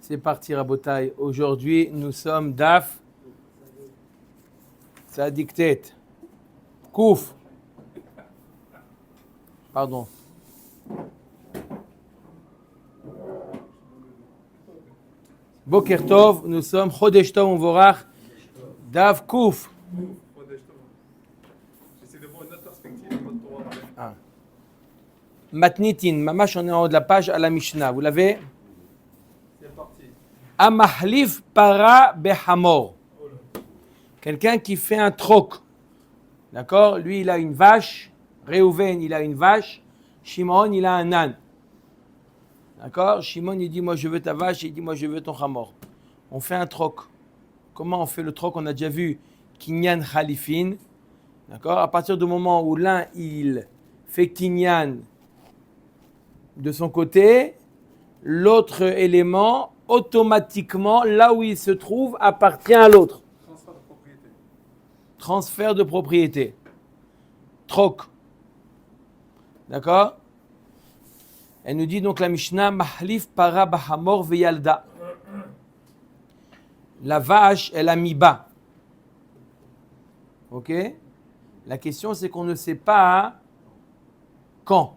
C'est parti, Rabotai. Aujourd'hui, nous sommes Daf Tzadiktet. Kouf. Pardon. Boker Tov, nous sommes Chodesh Tov Uvorach, Daf Kouf. J'essaie de voir une autre perspective. Matnitin, Mamash, on est en haut de la page à la Mishnah. Vous l'avez? C'est parti. Amahlif para behamor. Quelqu'un qui fait un troc. D'accord? Lui, il a une vache. Reuven, il a une vache. Shimon, il a un âne. D'accord? Shimon, il dit, moi, je veux ta vache. Il dit, moi, je veux ton hamor. On fait un troc. Comment on fait le troc? On a déjà vu Kinyan Khalifin. D'accord? À partir du moment où l'un, il fait Kinyan de son côté, l'autre élément, automatiquement, là où il se trouve, appartient à l'autre. Transfert de propriété. Transfert de propriété. Troc. D'accord? Elle nous dit donc la Mishnah, Mahlif para bahamor veyalda. La vache, elle a mis bas. Ok? La question, c'est qu'on ne sait pas quand.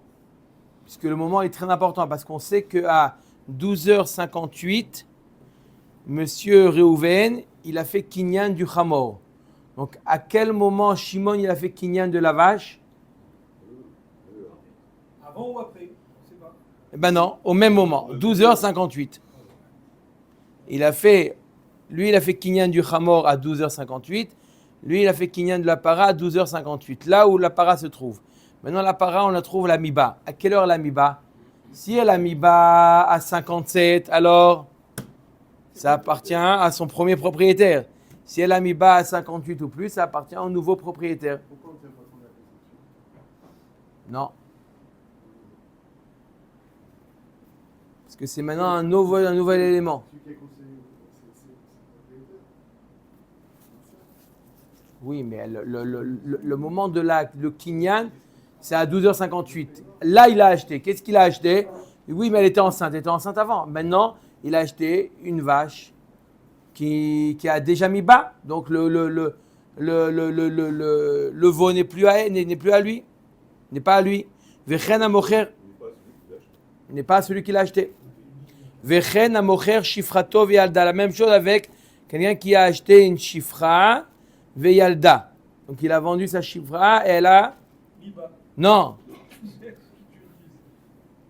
Puisque le moment est très important, parce qu'on sait qu'à 12h58, Monsieur Reuven, il a fait Kinyan du Hamor. Donc, à quel moment Shimon, il a fait Kinyan de la vache? Avant ou après? On ne sait pas. Eh ben non, au même moment, 12h58. Il a fait Kinyan du Hamor à 12h58. Lui, il a fait Kinyan de la para à 12h58, là où la para se trouve. Maintenant, la para, on la trouve la miba. À quelle heure la miba? Si elle a miba à 57, alors ça appartient à son premier propriétaire. Si elle a miba à 58 ou plus, ça appartient au nouveau propriétaire. Pourquoi on ne tient pas son appréciation? Non. Parce que c'est maintenant un nouvel élément. Celui qui est conseillé, c'est propriétaire. Oui, mais le moment de le Kinyan, c'est à 12h58. Là, il a acheté. Qu'est-ce qu'il a acheté? Oui, mais elle était enceinte. Elle était enceinte avant. Maintenant, il a acheté une vache qui a déjà mis bas. Donc, le veau n'est plus à lui. N'est pas à lui. Vechen amocher n'est pas celui qui l'a acheté. Vechen amocher shifrato veyalda. La même chose avec quelqu'un qui a acheté une shifra veyalda. Donc, il a vendu sa shifra et elle a... Miba. Non.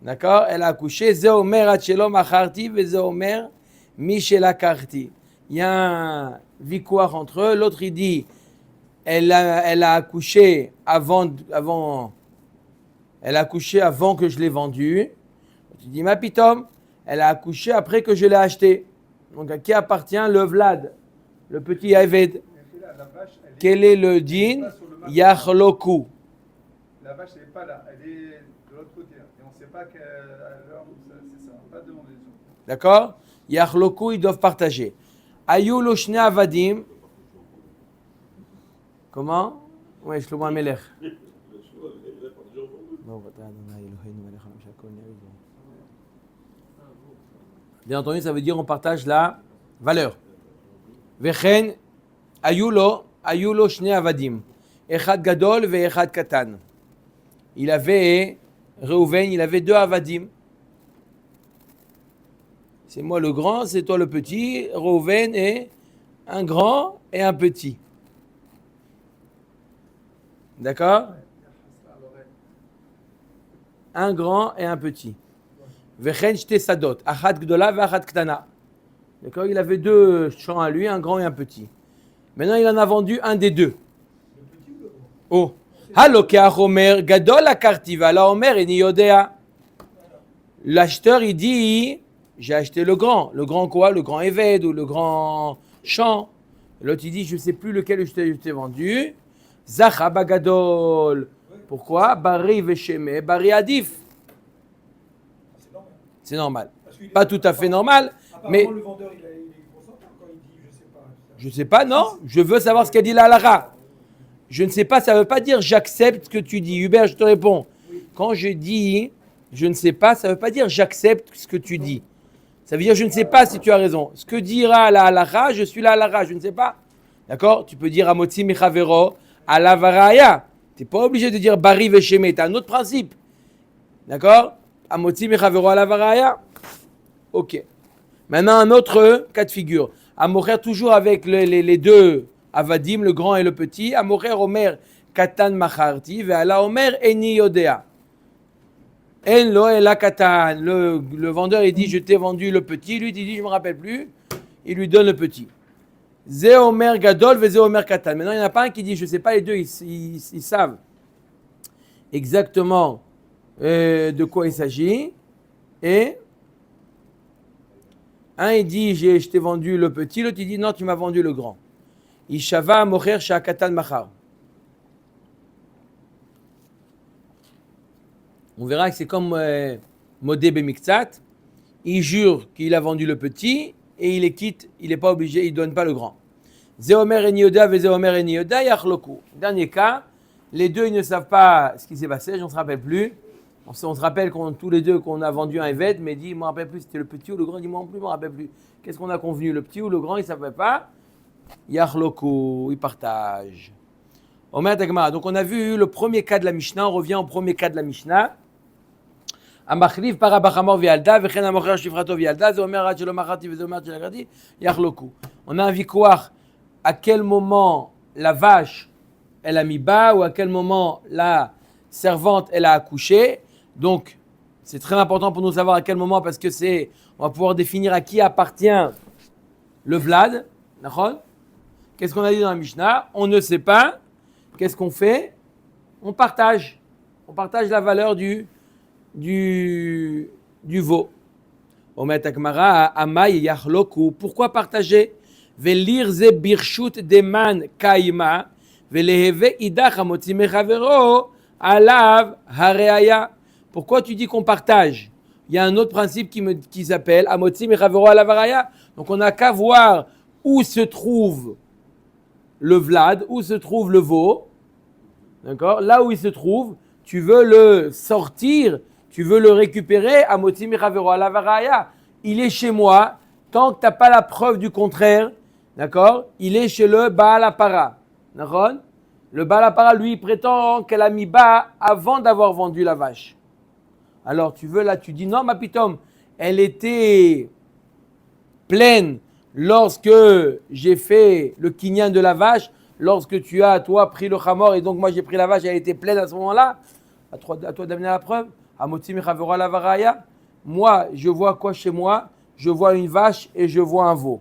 D'accord? Elle a accouché. Ze omer atchelo macharti ve ze omer michela karti. Il y a un victoire entre eux. L'autre, il dit, elle a accouché avant que je l'ai vendue. Tu dis, ma pitom, elle a accouché après que je l'ai acheté. Donc, à qui appartient le Vlad, le petit Eved? La vache, elle Quel est le din? Yachloku. La vache, elle n'est pas là. Elle est de l'autre côté. Et on ne sait pas qu'à l'heure où c'est ça. Pas devant les yeux. D'accord? Yachloku, ils doivent partager. Ayu lo shne avadim. Comment? Oui, Shlomo HaMelech. Bien entendu, ça veut dire on partage la valeur. Vechen, ayulo shne avadim. Echad gadol ve echad katan. Il avait, Reuven, il avait deux avadim. C'est moi le grand, c'est toi le petit. Reuven est un grand et un petit. D'accord? Un grand et un petit. Vechen shte sadot. Achad gdola ve achad ktana. D'accord? Il avait deux champs à lui, un grand et un petit. Maintenant, il en a vendu un des deux. Oh. Halokeach omer gadol akartiva la omer eni yodea. L'acheteur, il dit, j'ai acheté le grand. Le grand quoi? Le grand Eved ou le grand champ. L'autre, il dit, je ne sais plus lequel je t'ai vendu. Zachaba gadol. Pourquoi? Bari vesheme, bari adif. C'est normal. Pas tout à fait normal, mais... Le vendeur, il est consentant quand il dit je ne sais pas. Je ne sais pas, non. Je veux savoir ce qu'a dit la Lara. Je ne sais pas, ça ne veut pas dire j'accepte ce que tu dis. Hubert, je te réponds. Quand je dis je ne sais pas, ça ne veut pas dire j'accepte ce que tu dis. Ça veut dire je ne sais pas si tu as raison. Ce que dira la halakha, je suis la halakha, je ne sais pas. D'accord? Tu peux dire Amotzi Mechavero à la varaya. Tu n'es pas obligé de dire Bari Vesheme. Tu as un autre principe. D'accord? Amotzi Mechavero à la varaya. Ok. Maintenant, un autre cas de figure. Amocher toujours avec les deux Avadim, le grand et le petit. Amocher Omer Katan Macharti. Ve'ala Omer Eni Yodea. En lo ela katan. Le vendeur il dit je t'ai vendu le petit, lui il dit je me rappelle plus, il lui donne le petit. Ze omer gadol ve ze omer katan. Maintenant il n'y en a pas un qui dit je sais pas, les deux ils savent exactement de quoi il s'agit. Et un il dit je t'ai vendu le petit, l'autre il dit non tu m'as vendu le grand. Ishava mocher sha katan machar. On verra que c'est comme Modé Bemiktsat. Il jure qu'il a vendu le petit et il les quitte, il n'est pas obligé, il ne donne pas le grand. Zéomer et Nioda, Vézéomer et Nioda, Yachloku. Dernier cas, les deux ils ne savent pas ce qui s'est passé, je ne se rappelle plus. On se rappelle tous les deux qu'on a vendu un évêque, mais dit, je ne me rappelle plus, c'était le petit ou le grand, il dit, moi non plus, je ne me rappelle plus. Qu'est-ce qu'on a convenu, le petit ou le grand, il ne savait pas. Yachloku, ils partagent. Omer Dagmara. Donc on a vu le premier cas de la Mishnah, on revient au premier cas de la Mishnah. Amachliv para bachamor vialda, vechen amocher shifrato vialda, ze omer ad shelo machati ve ze omer shelo agrati, yachloku. On a un victoire à quel moment la vache elle a mis bas ou à quel moment la servante elle a accouché. Donc c'est très important pour nous savoir à quel moment parce que on va pouvoir définir à qui appartient le vlad. D'accord? Qu'est-ce qu'on a dit dans la Mishnah? On ne sait pas. Qu'est-ce qu'on fait? On partage. On partage la valeur du veau. Omet Akmara, Amay Yachloku. Pourquoi partager? Velir ze birshut deman kaima, veleheve idach amotzi mechavero, alav hareaya. Pourquoi tu dis qu'on partage? Il y a un autre principe qui s'appelle amotzi mechavero alav hareaya. Donc on n'a qu'à voir où se trouve le vlad, où se trouve le veau. D'accord? Là où il se trouve, tu veux le sortir, tu veux le récupérer, amotzi mechavero alav hareaya. Il est chez moi, tant que tu n'as pas la preuve du contraire, d'accord? Il est chez le Baal Apara, d'accord? Le Baal Apara, lui, il prétend qu'elle a mis bas avant d'avoir vendu la vache. Alors, tu dis non, ma pitom, elle était pleine lorsque j'ai fait le kinyan de la vache, lorsque tu as, toi, pris le chamor, et donc moi j'ai pris la vache, elle était pleine à ce moment-là. À toi d'amener la preuve. Amotzi mechavero alav hareaya. Moi, je vois quoi chez moi? Je vois une vache et je vois un veau.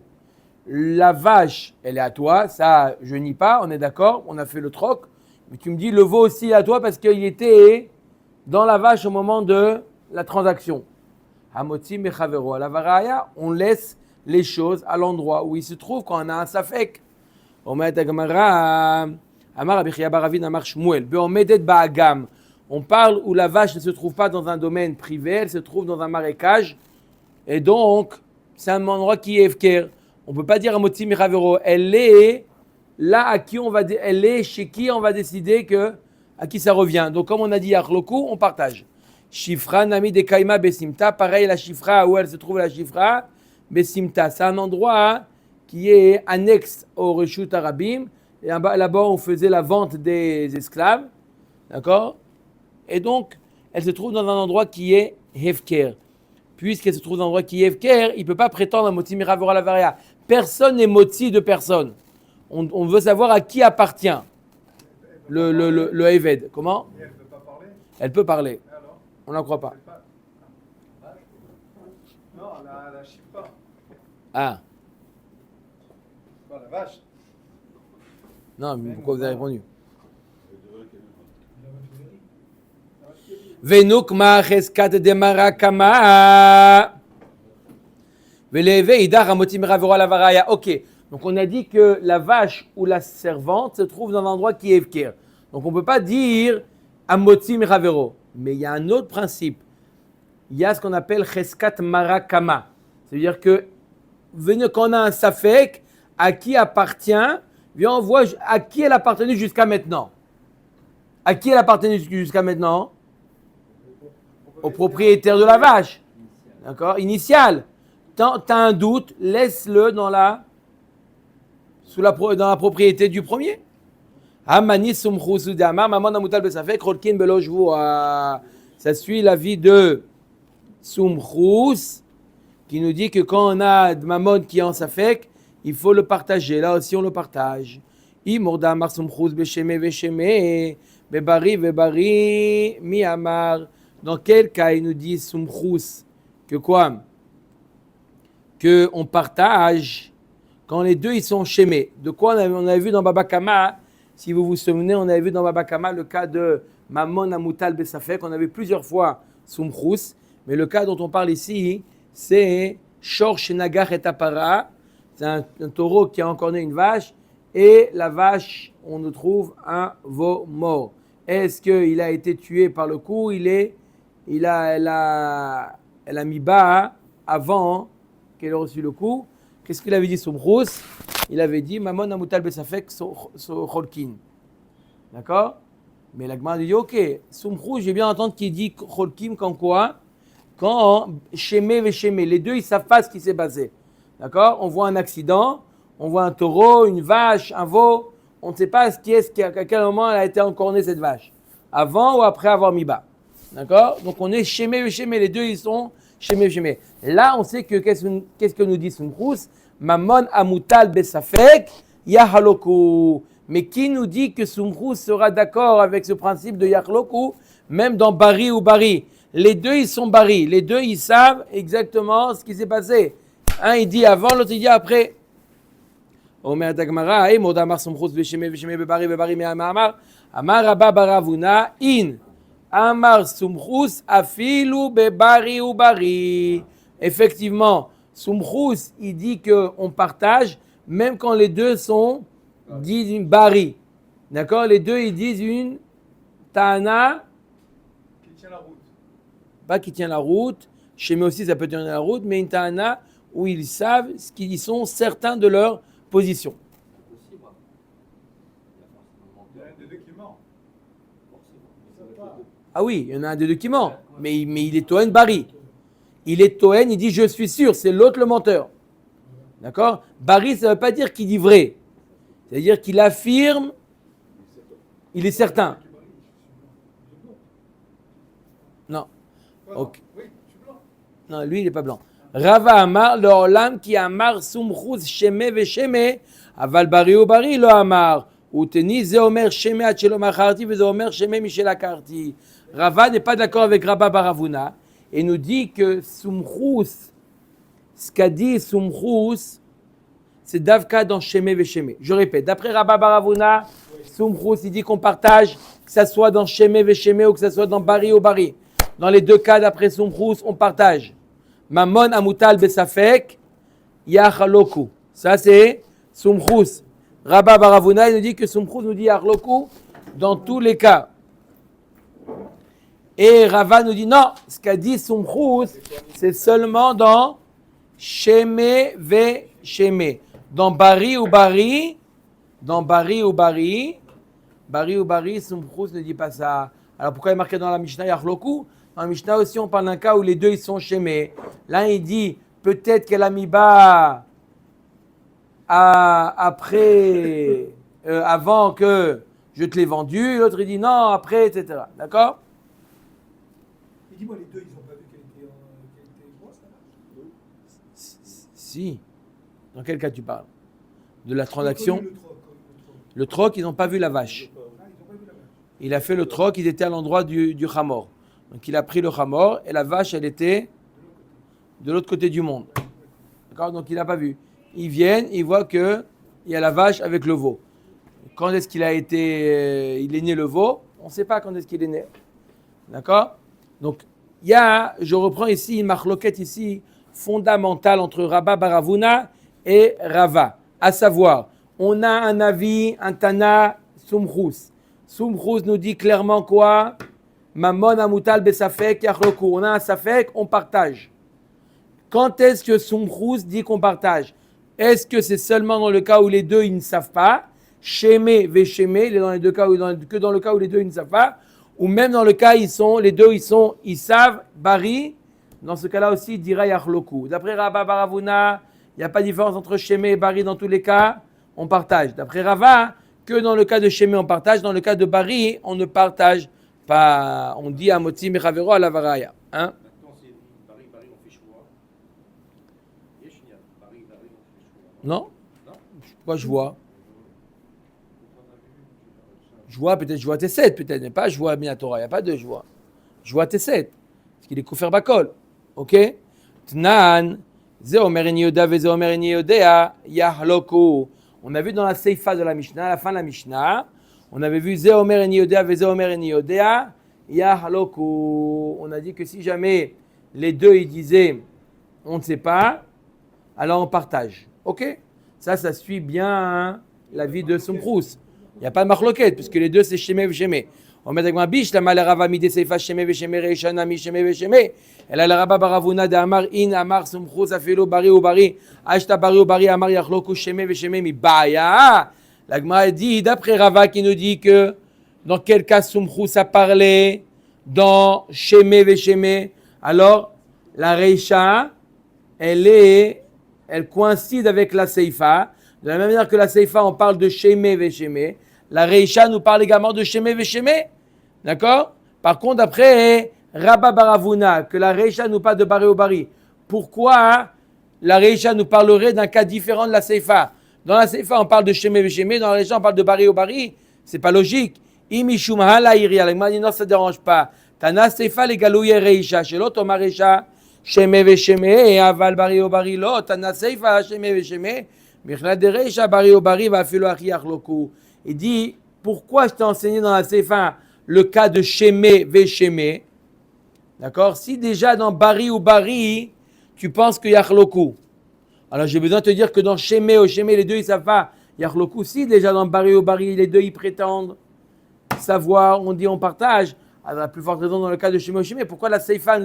La vache, elle est à toi, ça, je nie pas, on est d'accord, on a fait le troc. Mais tu me dis, le veau aussi est à toi parce qu'il était dans la vache au moment de la transaction. Hamotzi mechavero alav hareaya, on laisse les choses à l'endroit où il se trouve quand on a un safek. Omer Gemara, Amar Rabbi Chia bar Ravin Amar Shmuel, beomedet ba'agam. On parle où la vache ne se trouve pas dans un domaine privé, elle se trouve dans un marécage. Et donc, c'est un endroit qui est efker. On ne peut pas dire à Motzi Mechavero. Elle est là elle est chez qui on va décider à qui ça revient. Donc, comme on a dit Yachloku, on partage. Shifra Nami de Kaima Besimta. Pareil, la Shifra, où elle se trouve la Shifra, Besimta. C'est un endroit qui est annexe au Reshut Arabim. Et là-bas, on faisait la vente des esclaves. D'accord? Et donc, elle se trouve dans un endroit qui est hefker. Puisqu'elle se trouve dans un endroit qui est hefker, il ne peut pas prétendre à Motzi mechavero alav hareaya. Personne n'est Motzi de personne. On veut savoir à qui appartient le Eved. Comment? Et elle ne peut pas parler? Elle peut parler. Et alors? On n'en croit pas. Non, la chippa. Ah. Pas la vache. Non, mais pourquoi vous avez répondu? Venuk ma cheskat de marakama. Veleve idach amotzi mechavero alav hareaya. Ok. Donc on a dit que la vache ou la servante se trouve dans un endroit qui est efker. Donc on ne peut pas dire amotzi mechavero. Mais il y a un autre principe. Il y a ce qu'on appelle cheskat marakama. C'est-à-dire que quand on a un safek, à qui appartient, viens on voit à qui elle appartenait jusqu'à maintenant. À qui elle appartenait jusqu'à maintenant? Au propriétaire de la vache. D'accord? Initial. T'as un doute, laisse-le dans la propriété du premier. Amani sumchus u'damar mamon amutal besafek rolkin belo shvua. Ça suit l'avis de Sumchus qui nous dit que quand on a de mamon qui est en safek, il faut le partager. Là aussi on le partage. Imorda amar sumchus besheme vesheme bebari vebari mi amar. Dans quel cas il nous dit Sumchus que quoi? Que on partage quand les deux ils sont chémés. De quoi on avait vu dans Baba Kama, si vous vous souvenez, on avait vu dans Baba Kama le cas de Mamon Amutal Besafek, on avait plusieurs fois Sumchus, mais le cas dont on parle ici, c'est Shor Shenagar et Apara, c'est un taureau qui a encore né une vache, et la vache, on nous trouve un veau mort. Est-ce qu'il a été tué par le coup? Elle a mis bas avant qu'elle ait reçu le coup. Qu'est-ce qu'il avait dit Sumchus? Il avait dit Mamon Amutal Besafek so Cholkin. D'accord? Mais la Gemara dit ok, Sumchus, j'ai bien entendu qu'il dit Cholkim quand quoi? Quand Shemé ve Shemé, les deux ils savent pas ce qui s'est passé. D'accord? On voit un accident, on voit un taureau, une vache, un veau, on ne sait pas à quel moment elle a été encornée cette vache. Avant ou après avoir mis bas. D'accord? Donc on est Shemé ve Shemé, les deux ils sont Shemé ve Shemé. Là on sait que qu'est-ce que nous dit Sumchus? Mamon Amutal Besafek Yahaloku. Mais qui nous dit que Sumchus sera d'accord avec ce principe de Yahaloku, même dans Bari ou Bari? Les deux ils sont Bari, les deux ils savent exactement ce qui s'est passé. Un il dit avant, l'autre il dit après. Omer Dagmara, Moda Amar Sumchus Vesheme Vesheme Bebari Bebari Me Amar Amar Rabba Baravuna In Amar Sumchus Afilu Bebari ou Bari. Effectivement, Sumchus, il dit qu'on partage, même quand les deux disent une bari. D'accord? Les deux, ils disent une ta'ana. Qui tient la route. Pas qui tient la route. Chez moi aussi, ça peut tenir la route, mais une ta'ana où ils savent ce qu'ils sont certains de leur position. Il y a un des deux qui ment. Ah oui, il y en a un des deux qui ment, mais il est Toen Bari. Il est Toen, il dit je suis sûr, c'est l'autre le menteur. D'accord? Bari, ça ne veut pas dire qu'il dit vrai. C'est-à-dire qu'il affirme, il est certain. Non. Okay. Oui, je suis blanc. Non, lui, il n'est pas blanc. Rava Amar, le Olam qui Amar Sumchus Sheme ve Sheme, Aval Bari ou Bari, le Amar. Ou Teni, Ze Omer Sheme Achelo Macharti, Ze Omer Sheme Michel Akarti. Rava n'est pas d'accord avec Rabba Baravuna et nous dit que Sumchus, ce qu'a dit Sumchus, c'est Davka dans Shemé ve Shemé. Je répète, d'après Rabba Baravuna, Sumchus, il dit qu'on partage, que ça soit dans Shemé ve Shemé ou que ça soit dans Bari ou Bari. Dans les deux cas, d'après Sumchus, on partage. Mamon Amutal Besafek, Yachaloku. Ça, c'est Sumchus. Rabba Baravuna, il nous dit que Sumchus nous dit Yachaloku dans tous les cas. Et Rava nous dit non, ce qu'a dit Sumchus, c'est seulement dans Shemé ve Shemé. Dans Bari ou Bari, Bari ou Bari, Sumchus ne dit pas ça. Alors pourquoi il est marqué dans la Mishnah Yachloku? Dans la Mishnah aussi, on parle d'un cas où les deux ils sont Shemé. L'un il dit peut-être qu'elle a mis bas avant que je te l'ai vendu. L'autre il dit non, après, etc. D'accord? Dis-moi, les deux, ils n'ont pas vu qu'elle était grosse, là? Si. Dans quel cas tu parles? De la transaction? Le troc. Le troc, ils n'ont pas vu la vache. Ah, ils n'ont pas vu la vache. Il a fait le troc, ils étaient à l'endroit du Hamor. Donc il a pris le Hamor et la vache, elle était de l'autre côté du monde. D'accord? Donc il n'a pas vu. Ils viennent, ils voient qu'il y a la vache avec le veau. Quand est-ce qu'il a été... il est né le veau? On ne sait pas quand est-ce qu'il est né. D'accord? Donc, il y a, je reprends ici une marloquette ici fondamentale entre Rabba Baravuna et Rava. À savoir, on a un avis, un Tana, Sumchus. Sumchus nous dit clairement quoi? Mamon Amutal Besafek Yachloku. On a un Safek, on partage. Quand est-ce que Sumchus dit qu'on partage? Est-ce que c'est seulement dans le cas où les deux ils ne savent pas? Shemé ve Shemé, il est dans les deux cas que dans le cas où les deux ils ne savent pas? Ou même dans le cas ils savent Bari, dans ce cas-là aussi, il dira Yachloku. D'après Rabba Baravuna, il n'y a pas de différence entre Shemé et Bari dans tous les cas, on partage. D'après Rava, que dans le cas de Shemé, on partage. Dans le cas de Bari, on ne partage pas. On dit à Motzi Mechavero à la Varaya. Hein? Maintenant, c'est Bari, on fait choix. Yeshnia, Bari, on fait choix. Non? Non? Pourquoi je vois? Je vois, peut-être je vois T7, peut-être, mais pas je vois Minatora. Il n'y a pas de je vois. Je vois T7. Parce qu'il est Koufer Bakol. Ok? Tnan, Ze Omer en Yehuda, Ve Ze Omer en Yehudea, Yahloku. On a vu dans la Seifa de la Mishnah, à la fin de la Mishnah, on avait vu Ze Omer en Yehuda, Ve Ze Omer en Yehudea, Yahloku. On a dit que si jamais les deux ils disaient on ne sait pas, alors on partage. Ok? Ça suit bien la vie de Sumchrous. Il n'y a pas de marloquette, puisque les deux c'est Shemé Veshemé. On met avec ma biche, la malera mide seifa Shemé Veshemé, Reishana mi Shemé Veshemé. Elle a la rabba baravuna de Amar in Amar Sumchrous afilo bari ou bari. Ashta bari ou bari Amar yachloku Shemé Veshemé mi baya. La Gemara dit, d'après Rava qui nous dit que dans quel cas Sumchrous a parlé dans Shemé Veshemé, alors la Reisha, elle coïncide avec la Seifa. De la même manière que la Seifa, on parle de Shemé Veshemé. La Reisha nous parle également de Shemé Veshemé. D'accord? Par contre, après Rabba Baravuna, que la Reisha nous parle de Bari ou Bari. Pourquoi la Reisha nous parlerait d'un cas différent de la Seifa? Dans la Seifa, on parle de Shemé Veshemé. Dans la Reisha, on parle de Bari ou Bari. C'est pas logique. Imishum hala iria. La Gemara dit non, ça ne dérange pas. Tana Seifa les galouye Reisha. Chez l'autre, on Reisha Shemé Veshemé. Et aval Bari ou Bari. L'autre, Tana Seifa Shemé Veshemé. Il dit, pourquoi je t'ai enseigné dans la Seifa le cas de Shemé Veshemé? D'accord? Si déjà dans Bari ou Bari, tu penses que Yachloku. Alors j'ai besoin de te dire que dans Shemé ou Shemé, les deux ils savent pas Yachloku. Si déjà dans Bari ou Bari, les deux ils prétendent savoir, on dit on partage. Alors la plus forte raison dans le cas de Shemé ou Shemé, pourquoi la Seifa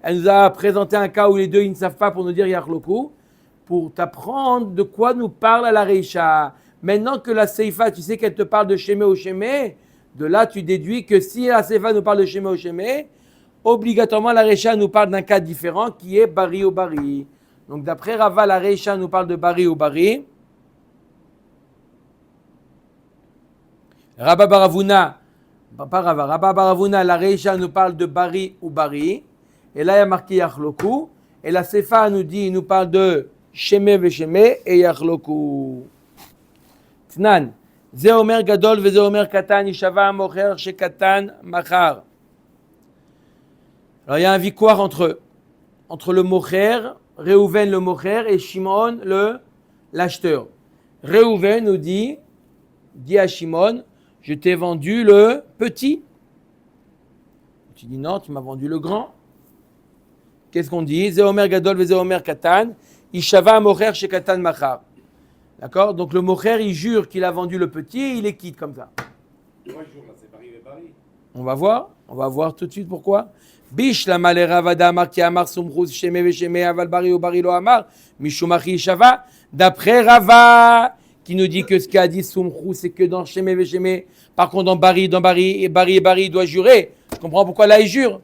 elle nous a présenté un cas où les deux ils ne savent pas pour nous dire Yachloku? Pour t'apprendre de quoi nous parle la Reisha. Maintenant que la Seifa, tu sais qu'elle te parle de Shemé ou Shemé, de là tu déduis que si la Seifa nous parle de Shemé ou Shemé, obligatoirement la Reisha nous parle d'un cas différent qui est Bari ou Bari. Donc d'après Rava, la Reisha nous parle de Bari ou Bari. Rabba Baravuna, Rabba Baravuna, la Reisha nous parle de Bari ou Bari. Et là il y a marqué Yachloku. Et la Seifa nous parle de Shemé Veshemé et Yachloku. Tnan. Ze Omer Gadol ve Ze Omer Katan Yishava Mocher She Katan Machar. Alors il y a un victoire entre le Mocher, Réhouven le Mocher et Shimon l'acheteur. Réhouven nous dit à Shimon, je t'ai vendu le petit. Tu dis non, tu m'as vendu le grand. Qu'est-ce qu'on dit? Ze Omer Gadol ve Ze Omer Katan. Ishava Mocher chez Katan Machar. D'accord? Donc le Mocher, il jure qu'il a vendu le petit et il les quitte comme ça. Moi, je jure, là, c'est Bari et Bari. On va voir tout de suite pourquoi. Bish la malera vada amar ki amar sumchrous shemé veshemé aval Bari ou Bari lo amar mishumachi Ishava. D'après Rava, qui nous dit que ce qu'a dit Sumchrous, c'est que dans Shemé veshemé, par contre dans Bari et Bari il doit jurer. Je comprends pourquoi là il jure.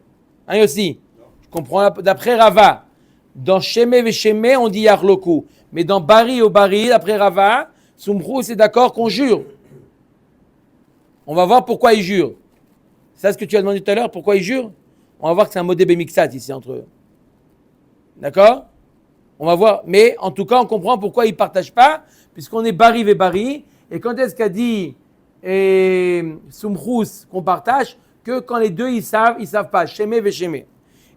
Hein aussi. Je comprends d'après Rava. Dans Shemé Veshemé, on dit Yachloku. Mais dans Bari ou Bari, d'après Rava, Sumchrous c'est d'accord qu'on jure. On va voir pourquoi il jure. C'est ce que tu as demandé tout à l'heure, pourquoi il jure? On va voir que c'est un modé bémixat ici entre eux. D'accord? On va voir. Mais en tout cas, on comprend pourquoi ils ne partagent pas, puisqu'on est Bari et Bari. Et quand est-ce qu'a dit Sumchrous qu'on partage? Que quand les deux ils savent pas. Shemé Veshemé.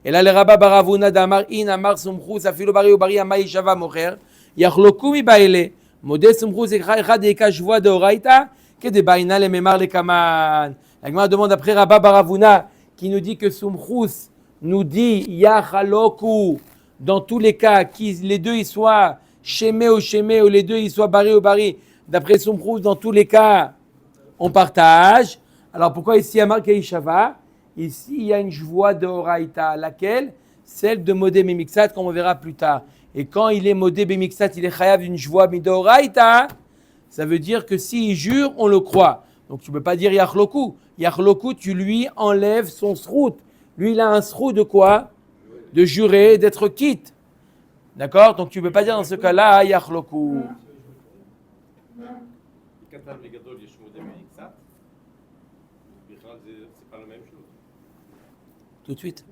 Et là, le Rabba Baravuna d'Amar in Amar Sumchrous afilo Bari ou Bari Amay Shava Mocher Yachloku mi baile modé Sumchrous echad eka shvoa de Oraita que de baina le memar le kaman. La Gemara demande après Rabba Baravuna qui nous dit que Sumchrous nous dit Yachloku dans tous les cas, qu'ils les deux ils soient Shemé ou les deux ils soient Bari ou Bari. D'après Sumchrous, dans tous les cas, on partage. Alors pourquoi ici il y a marqué Ishava? Ici, il y a une voie de Horaïta, laquelle? Celle de Modé Bemixat, comme on verra plus tard. Et quand il est Modé Bemixat, il est chayav d'une voie de Horaïta, ça veut dire que s'il jure, on le croit. Donc tu ne peux pas dire Yachloku. Yachloku, tu lui enlèves son srout. Lui, il a un srout de quoi? de jurer, d'être quitte. D'accord? Donc tu ne peux pas dire dans ce cas-là, yachloku. קטן וגדול יש מודה במקצת? בכלל c'est pas la même chose. Tout de suite.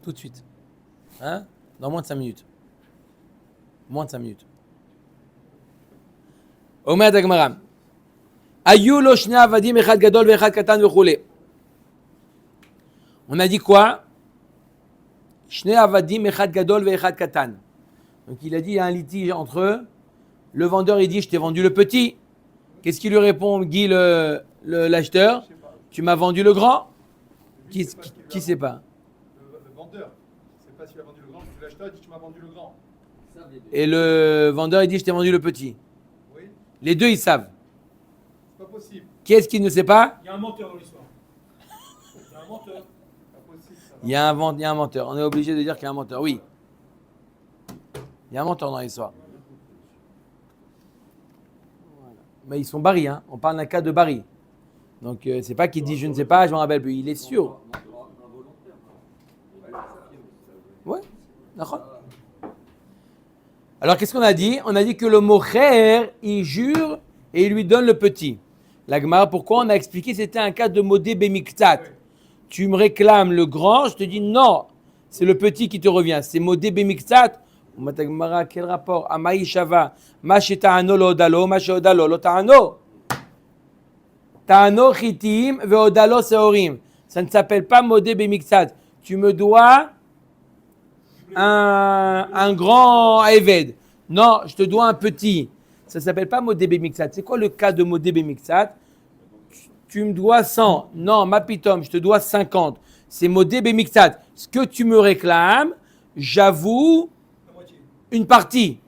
Tout de suite. Hein? Dans moins de 5 minutes. Moins de 5 minutes. אומרת הגמרא, היו לו שני עבדים, אחד גדול ואחד קטן וכולי. On a dit quoi? שני עבדים, אחד גדול ואחד קטן. Donc il a dit, il y a un litige entre eux. Le vendeur, il dit, je t'ai vendu le petit. Qu'est-ce qu'il lui répond, Guy, l'acheteur? Tu m'as vendu le grand? Qui sait pas? Le vendeur, c'est pas s'il a vendu le grand, l'acheteur dit tu m'as vendu le grand. Et le vendeur, il dit, je t'ai vendu le petit. Oui, Les deux, ils savent. c'est pas possible. Qui est-ce qui ne sait pas? Il y a un menteur dans l'histoire. Il y a un menteur. Pas possible ça. Il y a un menteur. On est obligé de dire qu'il y a un menteur. Oui. Il y a un menteur dans l'histoire. Mais ils sont Barry, hein. On parle d'un cas de Barry. Donc c'est pas qu'il dit je ne sais pas, je m'en rappelle plus. Il est sûr. Ouais, d'accord. Alors qu'est-ce qu'on a dit? On a dit que le mocher, il jure et il lui donne le petit. La Gemara, pourquoi on a expliqué que c'était un cas de modé bemiktat. Tu me réclames le grand, je te dis non, c'est le petit qui te revient. C'est modé bemiktat. On m'a dit, Gemara, quel rapport? Amaï shava, ma sheta'ano lo odalo, ma she'odalo lo ta'ano. Ta'ano chitim ve'odalo seorim. Ça ne s'appelle pas modé bemiktat. Tu me dois un grand Eved. Non, je te dois un petit. Ça ne s'appelle pas modé bemiktat. C'est quoi le cas de modé bemiktat? Tu me dois 100. Non, ma pitom, je te dois 50. C'est modé bemiktat. Ce que tu me réclames, j'avoue une partie.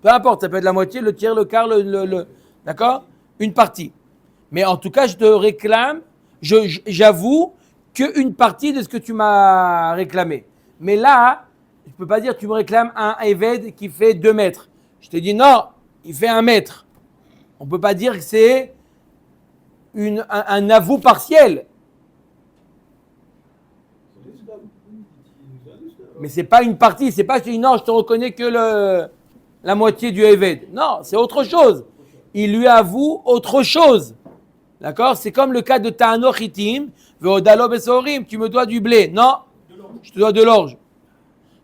Peu importe, ça peut être la moitié, le tiers, le quart, d'accord? Une partie. Mais en tout cas, je te réclame, j'avoue qu'une partie de ce que tu m'as réclamé. Mais là, je ne peux pas dire tu me réclames un Eved qui fait 2 mètres. Je te dis non, il fait 1 mètre. On ne peut pas dire que c'est un avou partiel. Mais ce n'est pas une partie, c'est pas je te dis non, je te reconnais que la moitié du Eved. Non, c'est autre chose. Il lui avoue autre chose. D'accord? C'est comme le cas de Ta'ano Chitim, Ve'odalo Besorim, tu me dois du blé. Non, je te dois de l'orge.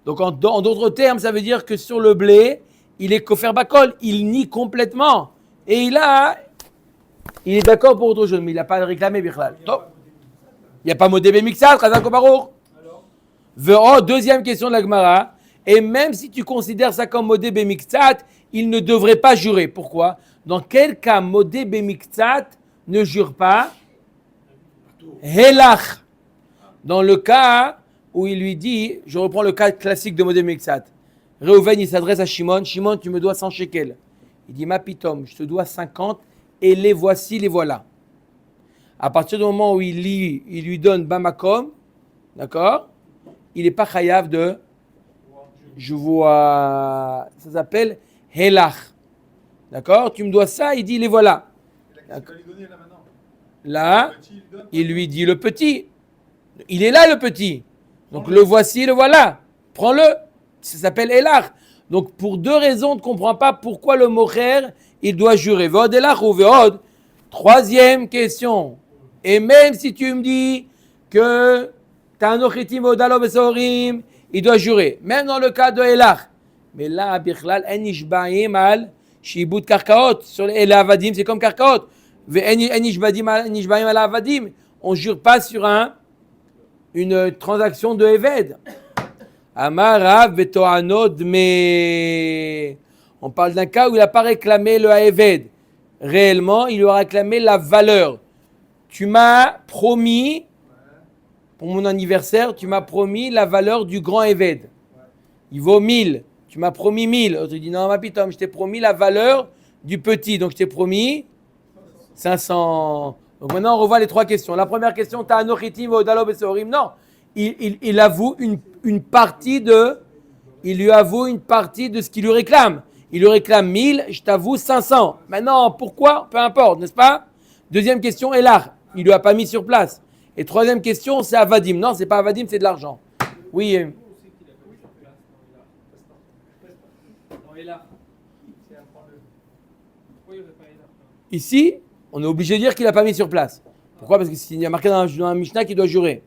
Donc en d'autres termes, ça veut dire que sur le blé, il est kofer bakol, il nie complètement. Et il est d'accord pour autre chose, mais il n'a pas réclamé Bichlal. Il n'y a pas modé bemiktsat, Chazak Baruch. Deuxième question de la Gemara. Et même si tu considères ça comme modé bemiktsat, il ne devrait pas jurer. Pourquoi? Dans quel cas modé bemiktsat ne jure pas? Helach. Dans le cas où il lui dit, je reprends le cas classique de modé bemiktsat. Reuven, il s'adresse à Shimon. Shimon, tu me dois 100 shekels. Il dit, ma pitom, je te dois 50 et les voici, les voilà. À partir du moment où il lui donne Bamakom, d'accord? Il n'est pas chayav de je vois, ça s'appelle Helach. D'accord? Tu me dois ça, il dit les voilà. Là, il lui dit le petit. Il est là le petit. Donc le voici, le voilà. Prends-le. Ça s'appelle Helach. Donc pour 2 raisons, on ne comprend pas pourquoi le mocher, il doit jurer. Vod Helach ou Vod. Troisième question. Et même si tu me dis que Ta'ano Chitim Ve'odalo Besorim, il doit jurer. Même dans le cas de Helach. Mais là, Bichlal, En Nishbaim al Shibut Karkaot. Sur les Avadim, c'est comme Karkaot. En Nishbaim al Avadim. On ne jure pas sur une transaction de Eved. Amarav Vetoanod, mais on parle d'un cas où il n'a pas réclamé le Eved. Réellement, il lui a réclamé la valeur. Tu m'as promis, pour mon anniversaire, tu m'as promis la valeur du grand Eved. Il vaut 1000. Tu m'as promis 1000. On te dit non, ma pitom, je t'ai promis la valeur du petit. Donc je t'ai promis 500. Donc maintenant, on revoit les 3 questions. La première question, Ta'ano Chitim Ve'odalo Besorim. Non, il avoue une partie de. Il lui avoue une partie de ce qu'il lui réclame. Il lui réclame 1000, je t'avoue 500. Maintenant, pourquoi? Peu importe, n'est-ce pas? Deuxième question, Elach. Il ne lui a pas mis sur place. Et troisième question, c'est Avadim. Non, c'est pas Avadim, c'est de l'argent. Oui. C'est Elach. C'est un point de. Pourquoi il n'y aurait pas Elach? Ici, on est obligé de dire qu'il n'a pas mis sur place. Pourquoi? Parce qu'il y a marqué dans la Mishnah qu'il doit jurer.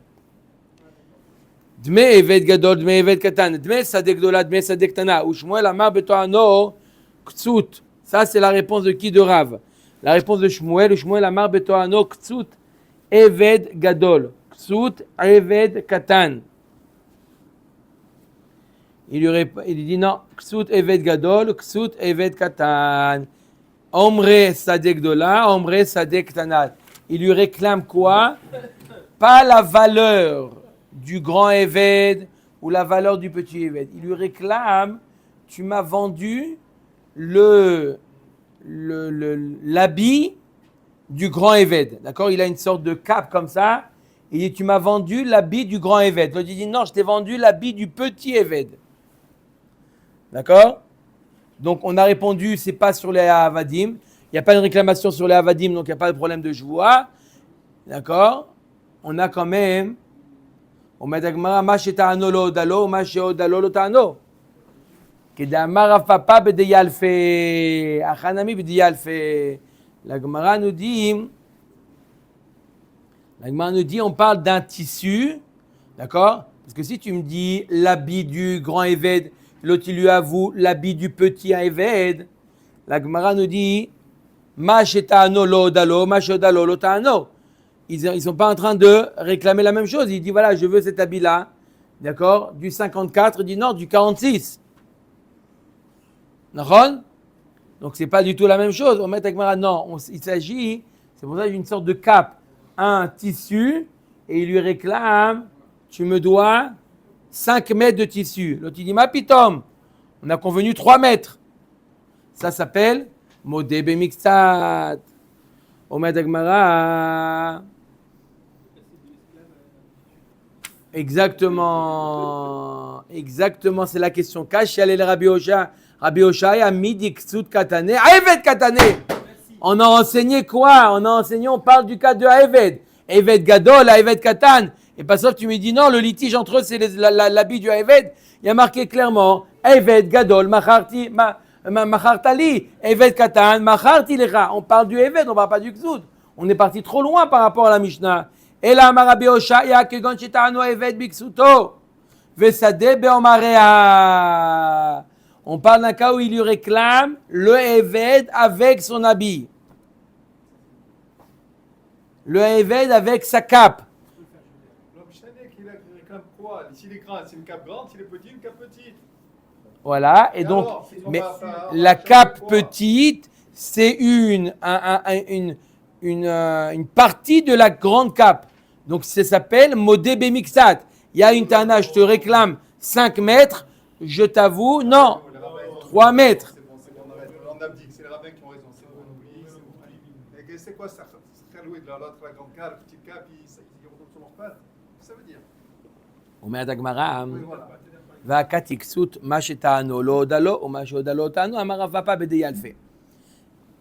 Dme eved gadol, dme eved katan, dme sadek dola, dme sadek tana, ou Shmuel amar betoano ktsut. Ça, c'est la réponse de qui? De Rav. La réponse de Shmuel, Shmuel amar betoano ktsut eved gadol, ktsut eved katan. Il dit non, ktsut eved gadol, ktsut eved katan. Omre sadek dola, omre sadek tana. Il lui réclame quoi? Pas la valeur du grand Eved ou la valeur du petit Eved. Il lui réclame, tu m'as vendu l'habit du grand Eved. D'accord? Il a une sorte de cape comme ça. Il dit, tu m'as vendu l'habit du grand Eved. L'autre dit, non, je t'ai vendu l'habit du petit Eved. D'accord? Donc, on a répondu, c'est pas sur les Avadim. Il n'y a pas de réclamation sur les Avadim, donc il n'y a pas de problème de joie. D'accord? On a quand même. On met d'agmara, ma sheta'ano lo odalo, ma she'odalo lo ta'ano. Kedamar Rav Papa b'deyalfe, achanami b'deyalfe. La Gemara nous dit, on parle d'un tissu, d'accord? Parce que si tu me dis l'habit du grand Eved, l'autre il lui avoue l'habit du petit Eved, la Gemara nous dit, ma sheta'ano lo odalo, ma she'odalo lo ta'ano. Ils ne sont pas en train de réclamer la même chose. Il dit, voilà, je veux cet habit-là, d'accord, du 54. Il dit, non, du 46. D'accord? Donc, ce n'est pas du tout la même chose. On met avec Mara, non, il s'agit, c'est pour ça d'une sorte de cape, un tissu, et il lui réclame, tu me dois 5 mètres de tissu. L'autre, il dit, ma pitom, on a convenu 3 mètres. Ça s'appelle Modé Bemixtat. On met avec Mara. Exactement, c'est la question. Kash yalel Rabbi Osha a midi ksut katane, Eved katane. On a enseigné quoi? On parle du cas de Eved. Eved gadol, Eved katan. Et pas ça que tu me dis non, le litige entre eux c'est l'habit du Eved. Il y a marqué clairement Eved gadol, machartali, Eved katan, macharti lecha. On parle du Eved, on parle pas du ksut. On est parti trop loin par rapport à la Mishnah. Et là, Rabbi Oshaya, que quand Chetano Eved Biksuto, Vesade Beomarea. On parle d'un cas où il lui réclame le Eved avec son habit. Le Eved avec sa cape. L'homme chané qui réclame quoi? S'il est grand, c'est une cape grande, s'il est petit, une cape petite. Voilà, et donc, alors, mais pas la cape petite, c'est une partie de la grande cape. Donc, ça s'appelle Modé Bemixat. Il y a une tana, je te réclame 5 mètres, je t'avoue, non, 3 mètres. C'est bon, on abdique, c'est les rabbins qui ont raison, c'est bon, on oublie, c'est bon. Et c'est quoi ça? Louis, l'autre, la grande cape, la petite cape, ils retournent sur leur patte. Ça veut dire. On met à Dagmara. Oui, voilà. Va katiksut mashetano lo odalo ou mashodalo tano amara va pas bedeyalfe.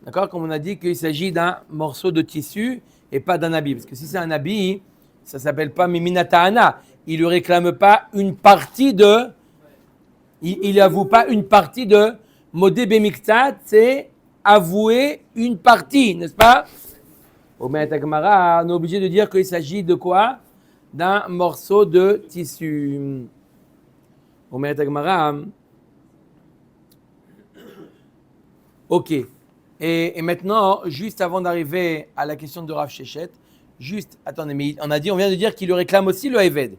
D'accord? Comme on a dit qu'il s'agit d'un morceau de tissu et pas d'un habit. Parce que si c'est un habit, ça ne s'appelle pas Miminatahana. Il ne lui réclame pas une partie de. Il n'avoue pas une partie de. Modé Bemiktat, c'est avouer une partie, n'est-ce pas? On est obligé de dire qu'il s'agit de quoi? D'un morceau de tissu. On est ok. Et maintenant, juste avant d'arriver à la question de Rav Shechet, attendez, mais on vient de dire qu'il lui réclame aussi le Eved.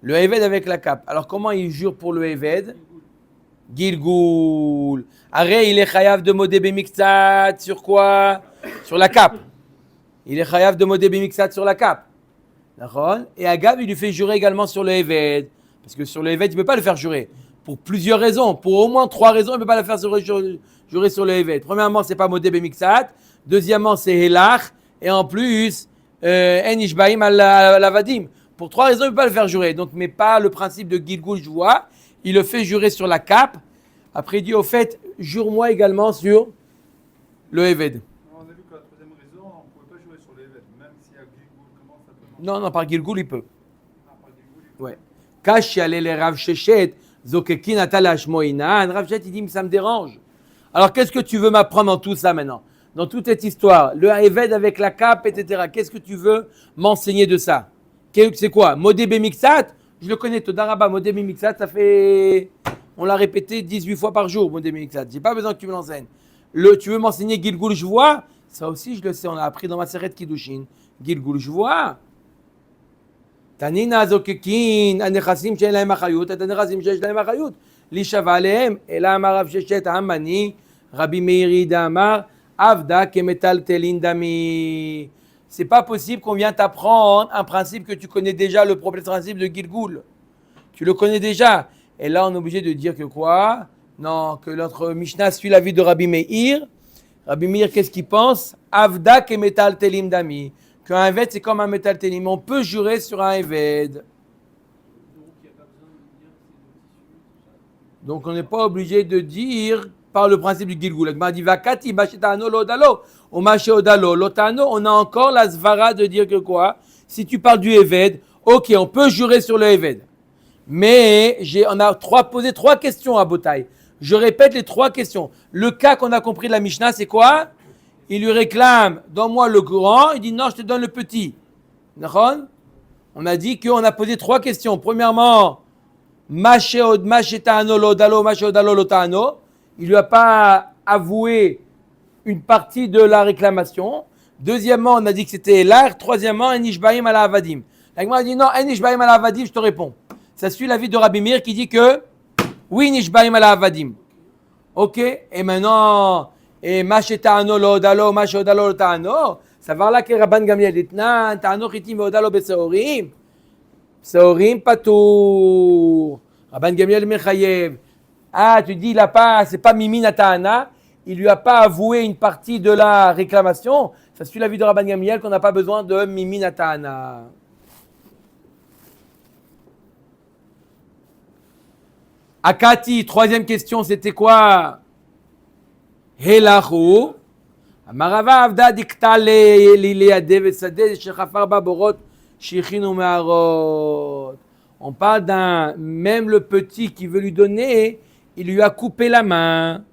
Le Eved avec la cape. Alors comment il jure pour le Eved? Gilgoul. Arrête, il est chayav de modé bemiktsat sur quoi? Sur la cape. Il est chayav de modé bemiktsat sur la cape. D'accord? Et Agav, il lui fait jurer également sur le Eved. Parce que sur le Eved, il ne peut pas le faire jurer. Pour plusieurs raisons. Pour au moins 3 raisons, il ne peut pas le faire jurer sur le Eved. Premièrement, ce n'est pas modé bemiktsat. Deuxièmement, c'est Helach. Et en plus, En Ishbaim al-Avadim. Pour 3 raisons, il ne peut pas le faire jurer. Donc, mais pas le principe de Gilgul Joua. Il le fait jurer sur la cape. Après, il dit au fait, jure-moi également sur le Eved. On a vu que la troisième raison, on ne pouvait pas jurer sur les Eved. Même si à Gilgoul, comment ça peut marcher? Non, par Gilgul, il peut. Ah, par Gilgoul, il peut. Ouais. Kash yalé les Rav Shechet, Zokekin atalash moinan. Rav Chet, il dit, mais ça me dérange. Alors, qu'est-ce que tu veux m'apprendre dans tout ça maintenant? Dans toute cette histoire, le Eved avec la cape, etc. Qu'est-ce que tu veux m'enseigner de ça? C'est quoi? Modé Bemixat? Je le connais, Todaraba, Modé Bemixat, ça fait... On l'a répété 18 fois par jour, Modé Bemixat. J'ai pas besoin que tu me l'enseignes. Tu veux m'enseigner Gilgul Shvoa? Ça aussi, je le sais, on l'a appris dans ma Seret Kiddushin. Gilgul Shvoa. Tanina Zokekin, Anechasim Shein Lahem Achayut, Anechasim Shein Lahem Achayut. Lishava Alehem, Ela Amarav Sheshet Amani, Rabbi Meiri Damar, Avda Kemetal Telin Dami. C'est pas possible qu'on vienne t'apprendre un principe que tu connais déjà, le principe de Gilgul. Tu le connais déjà. Et là, on est obligé de dire que quoi? Non, que notre Mishnah suit l'avis de Rabbi Meir. Rabbi Meir, qu'est-ce qu'il pense? Avda Kemetal Telim Dami. Qu'un Eved, c'est comme un Metal Telim. On peut jurer sur un Eved. Donc, on n'est pas obligé de dire par le principe du Gilgul. On a encore la svara de dire que quoi? Si tu parles du Eved, ok, on peut jurer sur le Eved. Mais on a posé 3 questions à Botaï. Je répète les 3 questions. Le cas qu'on a compris de la Mishnah, c'est quoi? Il lui réclame, donne-moi le grand. Il dit, non, je te donne le petit. D'accord? On a dit qu'on a posé 3 questions. Premièrement, il ne lui a pas avoué une partie de la réclamation. Deuxièmement, on a dit que c'était l'art. Troisièmement, Enishbaim ala avadim. La Gemara a dit non, Enishbaim ala avadim, je te réponds. Ça suit l'avis de Rabbi Meir qui dit que oui, Nishbaim ala avadim. Ok, et maintenant, et Mashetano lo odalo, Mashodalo lo ta'ano. Ça va là que Rabban Gamliel dit nan, ta'ano chitim odalo beseorim. Seorim patour. Rabban Gamliel mechayev. Ah, tu dis, il a pas, c'est pas Mimin Ata'ana, il lui a pas avoué une partie de la réclamation. Ça suit l'avis de Rabban Gamliel qu'on n'a pas besoin de Mimin Ata'ana. Akati, 3e question, c'était quoi? Helahu. Amarava avda dikta liliade vesade shechafar baborot shichinu me'arot. On parle d'un, même le petit qui veut lui donner, il lui a coupé la main.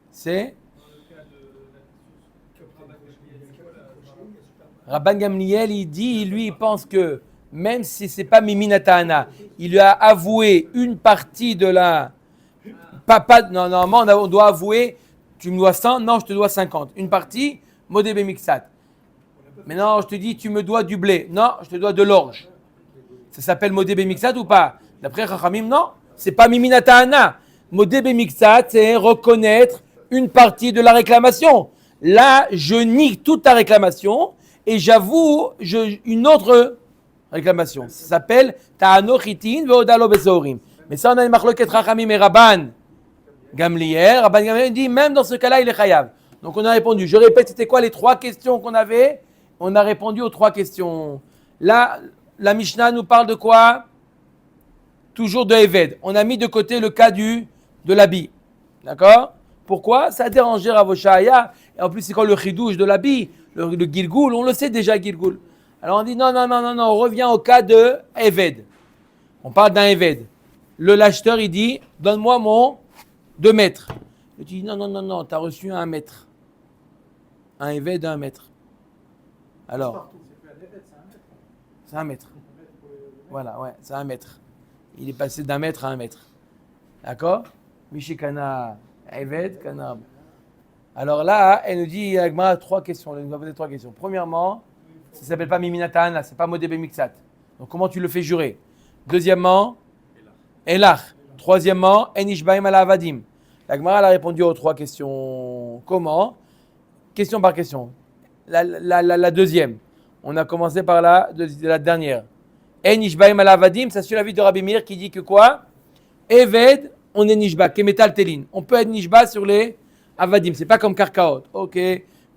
C'est Rabban Gamliel, il dit, lui, il pense que même si c'est pas Mimin Ta'ana, il lui a avoué une partie de la... non, normalement, on doit avouer, tu me dois 100, non, je te dois 50. Une partie, Modé Bemixat. Mais non, je te dis, tu me dois du blé. Non, je te dois de l'orge. Ça s'appelle Modé Bemixat ou pas? D'après Chachamim, non, c'est pas Mimin Ta'ana. Modé Bemixat, c'est reconnaître une partie de la réclamation. Là, je nie toute ta réclamation. Et j'avoue une autre réclamation. Ça s'appelle Ta'ano Chitin ve'odalo besorim. Mais ça, on a une machloket Chachamim et Rabban Gamliel. Rabban Gamliel dit, même dans ce cas-là, il est chayav. Donc on a répondu. Je répète, c'était quoi les 3 questions qu'on avait? On a répondu aux 3 questions. Là, la Mishnah nous parle de quoi? Toujours de Eved. On a mis de côté le cas de l'habit. D'accord? Pourquoi? Ça a dérangé Rav Oshaya. Et en plus, c'est quoi le chidouche de l'habit? Le Gilgul, on le sait déjà, Gilgul. Alors on dit non, on revient au cas de Eved. On parle d'un Eved. L'acheteur, il dit, donne-moi mon 2 mètres. Il dit, non, tu as reçu 1 mètre. Un Eved, 1 mètre. Alors, c'est 1 mètre. Voilà, ouais, c'est 1 mètre. Il est passé d'1 mètre à 1 mètre. D'accord? Mishikana, Eved, Kana. Alors là, elle nous dit, elle a 3 questions. Elle nous a posé 3 questions. Premièrement, ça ne s'appelle pas Mimin Ta'ana, ce n'est pas Modé Bemixat. Donc comment tu le fais jurer? Deuxièmement, Elach. Troisièmement, Enishbaim ala avadim. La Gemara a répondu aux 3 questions. Comment? Question par question. La deuxième. On a commencé par la dernière. Enishbaim ala avadim, ça suit l'avis de Rabbi Meir qui dit que quoi? Eved, on est nishba, kemetal telin. On peut être nishba sur les avadim, c'est pas comme karkaot. Ok.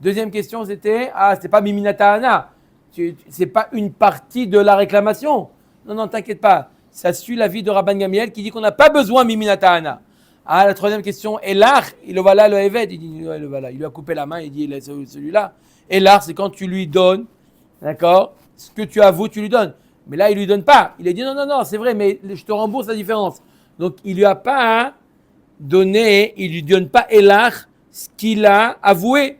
Deuxième question, c'était, c'est pas Mimin Ta'ana. C'est pas une partie de la réclamation. Non, t'inquiète pas. Ça suit l'avis de Rabban Gamliel qui dit qu'on n'a pas besoin Mimin Ta'ana. La troisième question, Elach, il le voilà le Eved. Il dit, ouais, le voilà. Il lui a coupé la main, il dit, celui-là. Et l'art, c'est quand tu lui donnes, d'accord, ce que tu avoues, tu lui donnes. Mais là, il lui donne pas. Il a dit non, c'est vrai, mais je te rembourse la différence. Donc, il lui a pas donné, il lui donne pas Elach ce qu'il a avoué.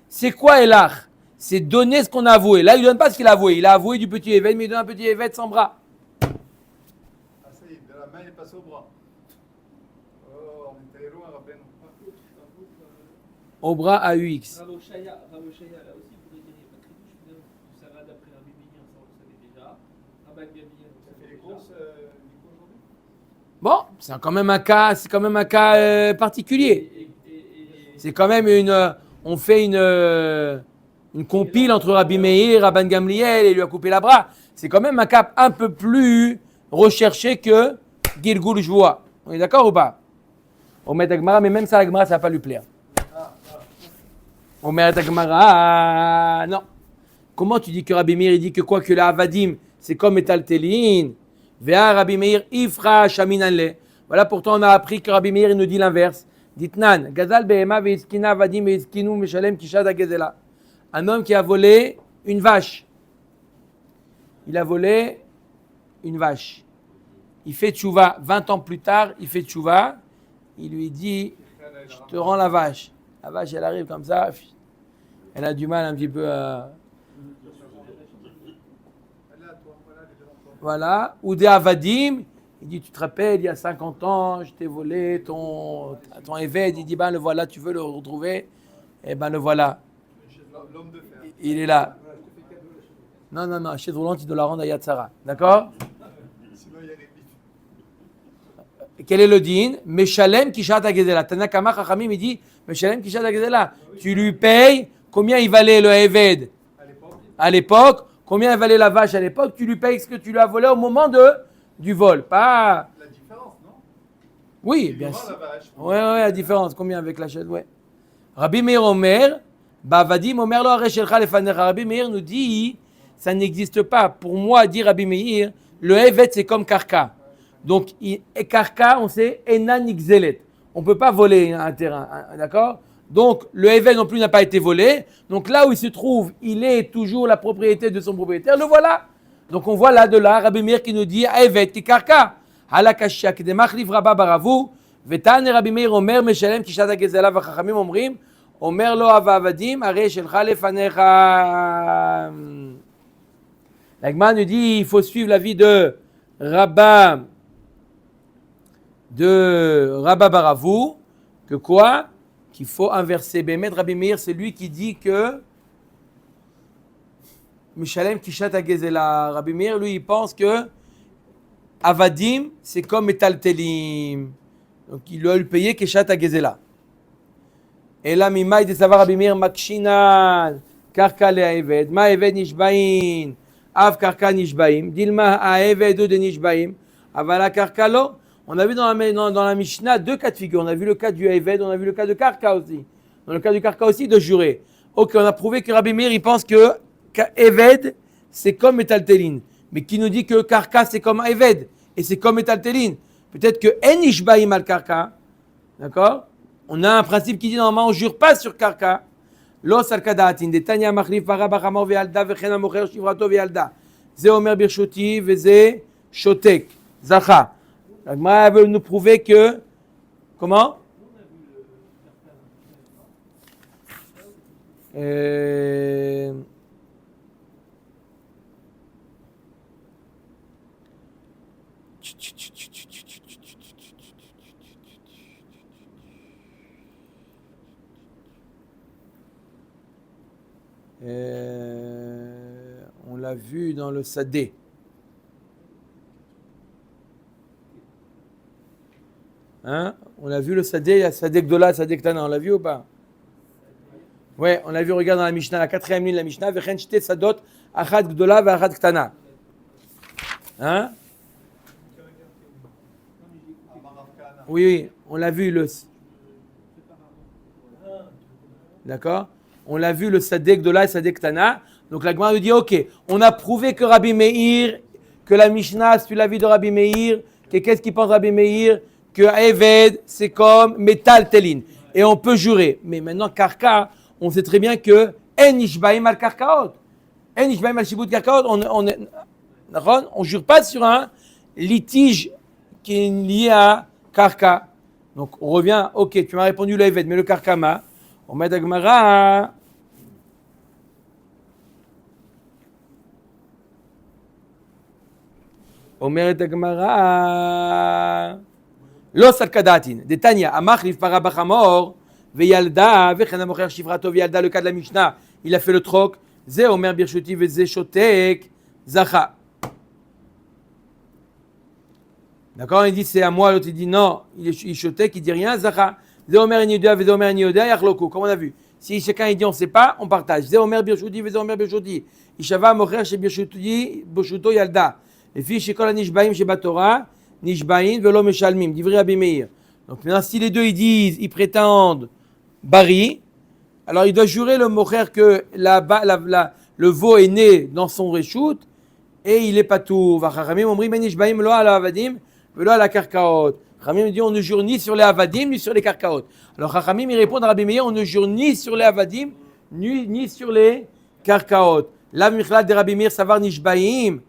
C'est quoi Elach? C'est donner ce qu'on a avoué. Là, il lui donne pas ce qu'il a avoué. Il a avoué du petit évêque, mais il donne un petit évêque sans bras. Ah, ça y est, de la main, il est passé au bras. Oh, on était loin, rappelez-nous. Au bras à UX. Rav Oshaya, là aussi, il faudrait dire, il n'y a pas de tridouche, finalement. Ça va d'après Rabbi Meir, ça on le savait déjà. Rabbi Gamliel, on Ça le fait savait les déjà. courses, du coup, aujourd'hui. Bon, c'est quand même un cas particulier. C'est quand même on fait une compile entre Rabbi Meir, Rabban Gamliel et lui a coupé la bras. C'est quand même un cas un peu plus recherché que Gilgul Shvoa. On est d'accord ou pas? On met Agmara, mais même ça, la Gemara, ça va pas lui plaire. On met Agmara, non. Comment tu dis que Rabbi Meir, il dit que quoi que la Avadim, c'est comme Metaltelin? Vea Rabbi Meir, Ifra Shaminanle. Voilà, pourtant on a appris que Rabbi Meir, il nous dit l'inverse. Ditnan, Gazal Behema Veizkina Avadim Veizkinu Meshalem Kishad Agezela. Un homme qui a volé une vache. Il a volé une vache. Il fait tchouva. 20 ans plus tard, il fait tchouva. Il lui dit, je te rends la vache. La vache, elle arrive comme ça. Elle a du mal un petit peu à... Voilà. Ou des avadim. Il dit, tu te rappelles, il y a 50 ans, je t'ai volé ton évêque. Il dit, ben le voilà, tu veux le retrouver? Eh ben le voilà. L'homme de fer. Il est là. Non, la chaise roulante, il doit la rendre à Yad Sarah. D'accord? Sinon, il y a des bifs. Quel est le din? Meshalem kishat agezela. Tanakama Chachamim, il dit, Meshalem kishat agezela. Tu lui payes combien il valait le Eved à l'époque, combien il valait la vache à l'époque, tu lui payes ce que tu lui as volé au moment du vol. Pas. La différence, non? Oui, Il bien lui rend sûr. la vache. Ouais, la différence. Combien avec la chaise? Ouais. Rabbi Meir Omer, Bavadim Omer lo areshelcha lefanecha. Rabbi Meir nous dit, ça n'existe pas. Pour moi, dit Rabbi Meir, le Evet c'est comme Karka. Donc, Karka, on sait, Enan Xelet. On ne peut pas voler un terrain, d'accord? Donc, le Evet non plus n'a pas été volé. Donc, là où il se trouve, il est toujours la propriété de son propriétaire. Le voilà. Donc, on voit là de là, Rabbi Meir qui nous dit, Evet ki Karka. Halakashia ki demach livraba baravu. Vetan Rabbi Meir Omer meshalem kishat agezela v'chachamim omrim. Omer lo avavadim are shelcha lefanecha. La Gemara nous dit il faut suivre l'avis de Rabba Baravou, que quoi? Qu'il faut inverser. Bémet Rabbi Meir, c'est lui qui dit que Mishalem Kishat Agezela. Rabbi Meir, lui, il pense que Avadim, c'est comme Metaltelim. Donc il doit lui payer Kishat Agezela. Et là, Mimaï de savoir Rabbi Meir, Makshinan, Karka le Eved, Ma Eved Nishbain. Av karka nishbaim, dilma aevedo de nishbaim, avala karka lo. On a vu dans la Mishnah deux cas de figure. On a vu le cas du Eved, on a vu le cas de Karka aussi. Dans le cas du Karka aussi, de jurer. Ok, on a prouvé que Rabbi Meir, il pense que Eved, c'est comme Metaltelin. Mais qui nous dit que Karka, c'est comme Eved, et c'est comme Metaltelin. Peut-être que En nishbaim al Karka, d'accord? On a un principe qui dit normalement, on ne jure pas sur Karka. לא סלקא דעתין, דתניא מחליף פרה בחמור וילדה וכן המוכר שברתו וילדה. זה אומר ברשותי וזה שותק, זכה. הגמרא veut nous prouver que... Comment? On l'a vu dans le Sadé. Hein? On l'a vu le Sadé, il y a Sadé Gdola, Sadé Ktana, on l'a vu ou pas? Ouais, on l'a vu, regarde dans la Mishnah, la 4e ligne de la Mishnah, Vechen Shte Sadot, Achad Gdola, Achad Ktana. Hein? Oui, on l'a vu le... D'accord? On l'a vu le Sadek de là et Sadek Tana. Donc la Gemara nous dit ok, on a prouvé que Rabbi Meir, que la Mishnah suit l'avis de Rabbi Meir, que qu'est-ce qu'il pense Rabbi Meir? Que Eved c'est comme Metal Telin. Et on peut jurer. Mais maintenant Karka, on sait très bien que En nishbaim al karkaot. En nishbaim al shibut karkaot. On jure pas sur un litige qui est lié à karka. Donc on revient, ok, tu m'as répondu le evet, mais le karkama, on met d'agmara. אומרת הגמרא, לא סלקא דעתין, דתניא, המחליף פרה בחמור וילדה, וכן המוכר שפרתו וילדה, le cas de la Mishnah, il a fait le troc, זה אומר ברשותי וזה שותק, זכה. D'accord, il dit c'est à moi, l'autre il dit non, il chotek, il dit rien, zaka. זה אומר אני יודע וזה אומר אני יודע, יחלוקו, comme on a vu. Si chacun il dit on sait pas, on partage. זה אומר ברשותי וזה אומר ברשותי. יישבע המוכר שברשותו ילדה. לפי שכל הנשבעים שבתורה, נשבעים ולא משלמים. דברי רבי מאיר. Donc maintenant, si les deux ils disent, ils prétendent bari, alors il doit jurer le mocher que le veau est né dans son reshoot et il est patour. Vachachamim omrim ben nishbaim lo ala avadim velo ala karkaot. Chachamim dit on ne jure ni sur les avadim ni sur les karkaot. Alors Chachamim il répond à Rabbi Meir on ne jure ni sur les avadim ni sur les karkaot. La michlal de Rabbi Meir savar nishbaim.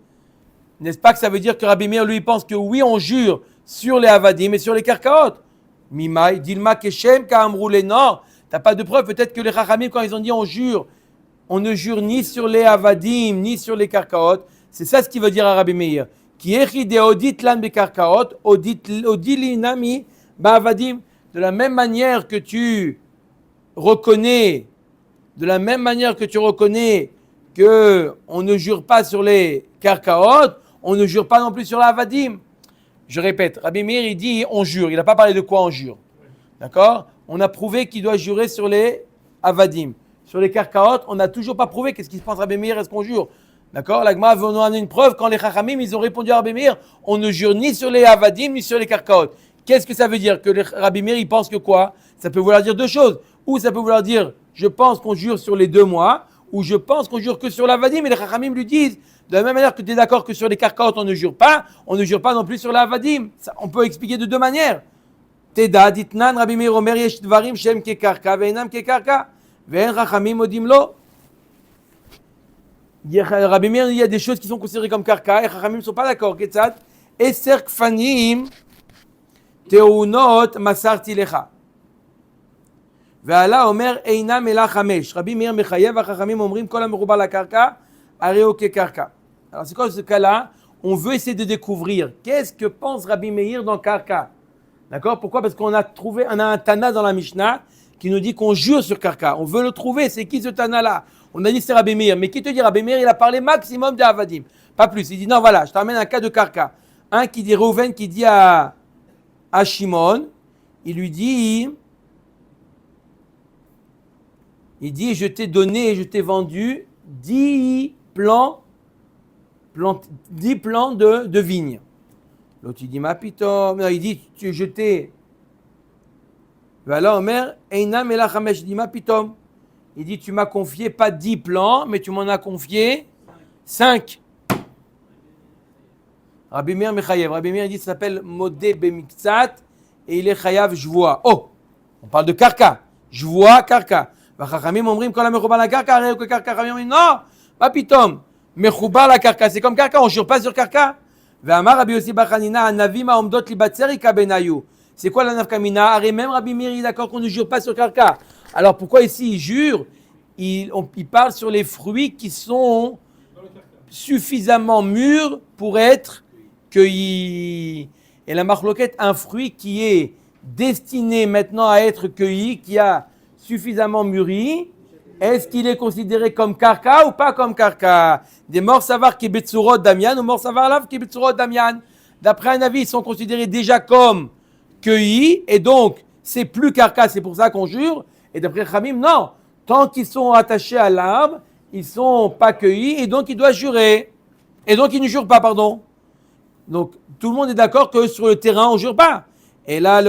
N'est-ce pas que ça veut dire que Rabbi Meir lui pense que oui on jure sur les avadim et sur les karkaot. Mimai dilma keshem ka'amrou le nord. T'as pas de preuve, peut-être que les Chachamim quand ils ont dit on ne jure ni sur les avadim ni sur les karkaot. C'est ça ce qu'il veut dire à Rabbi Meir. Qui écrit audit lan be karkaot, audit linami ba'avadim. De la même manière que tu reconnais, que on ne jure pas sur les karkaot, on ne jure pas non plus sur l'avadim. Je répète, Rabbi Meir il dit on jure, il n'a pas parlé de quoi on jure. D'accord? On a prouvé qu'il doit jurer sur les avadim. Sur les karkaot, on n'a toujours pas prouvé qu'est-ce qui se passe Rabbi Meir, est-ce qu'on jure? D'accord? La Gemara veut nous donner une preuve quand les Chachamim ils ont répondu à Rabbi Meir, on ne jure ni sur les avadim ni sur les karkaot. Qu'est-ce que ça veut dire? Que les Rabbi Meir il pense que quoi? Ça peut vouloir dire deux choses. Ou ça peut vouloir dire je pense qu'on jure sur les 2 mois, ou je pense qu'on jure que sur l'avadim. Et les Chachamim lui disent de la même manière que tu es d'accord que sur les karkaot on ne jure pas non plus sur l'avadim. On peut expliquer de 2 manières. Teda ditnan Rabbi Meir omer yesh dvarim shem kekarka ve'enam kekarka ve'en Chachamim odim lo. Rabbi Meir, il y a des choses qui sont considérées comme karka et Chachamim ne sont pas d'accord. Ketzad eser kfanim teunot masarti lecha. Ve'ala omer einam ela chamesh. Rabbi Meir mechayev Chachamim omrim kol hameruba la karka areo kekarka. Alors c'est quoi ce cas-là? On veut essayer de découvrir qu'est-ce que pense Rabbi Meir dans karka. D'accord? Pourquoi? Parce qu'on a un Tana dans la Mishnah qui nous dit qu'on jure sur karka. On veut le trouver. C'est qui ce Tana-là? On a dit c'est Rabbi Meir. Mais qui te dit Rabbi Meir? Il a parlé maximum de avadim. Pas plus. Il dit non, voilà, je t'amène un cas de karka. Un qui dit Reuven qui dit à Shimon, il lui dit, je t'ai donné et je t'ai vendu 10 plants de vignes. L'autre il dit ma pitom, il dit je t'ai. Voilà Omer einam ela chamesh, dit ma pitom. Il dit tu m'as confié pas 10 plants mais tu m'en as confié 5. Rabbi Meir mechayev. Rabbi Meir dit ça s'appelle modé bemiktsat et il est chayav jvoa. Oh, on parle de karka. Jvoa karka. Vachachamim omrim kol hamechubar la karka areo ke karka. Chachamim omrim non, ma pitom. Mechubar la karka, c'est comme karka, on jure pas sur karka. Ve'amar Rabbi Yossi bar Chanina anavim haomdot libatzer ikabenayu. C'est quoi la nafkamina? Arrête, même Rabbi Meir est d'accord qu'on ne jure pas sur karka. Alors pourquoi ici il jure? Il parle sur les fruits qui sont suffisamment mûrs pour être cueillis. Et la marloquette, un fruit qui est destiné maintenant à être cueilli, qui a suffisamment mûri, est-ce qu'il est considéré comme karka ou pas comme karka? Des morts savar qui betsurot damian ou morts savar lav qui betsurot damian. D'après un avis, ils sont considérés déjà comme cueillis et donc c'est plus karka, c'est pour ça qu'on jure. Et d'après Khamim, non, tant qu'ils sont attachés à l'arbre, ils sont pas cueillis et donc il doit jurer. Et donc il ne jure pas, pardon. Donc tout le monde est d'accord que sur le terrain on jure pas. Et là,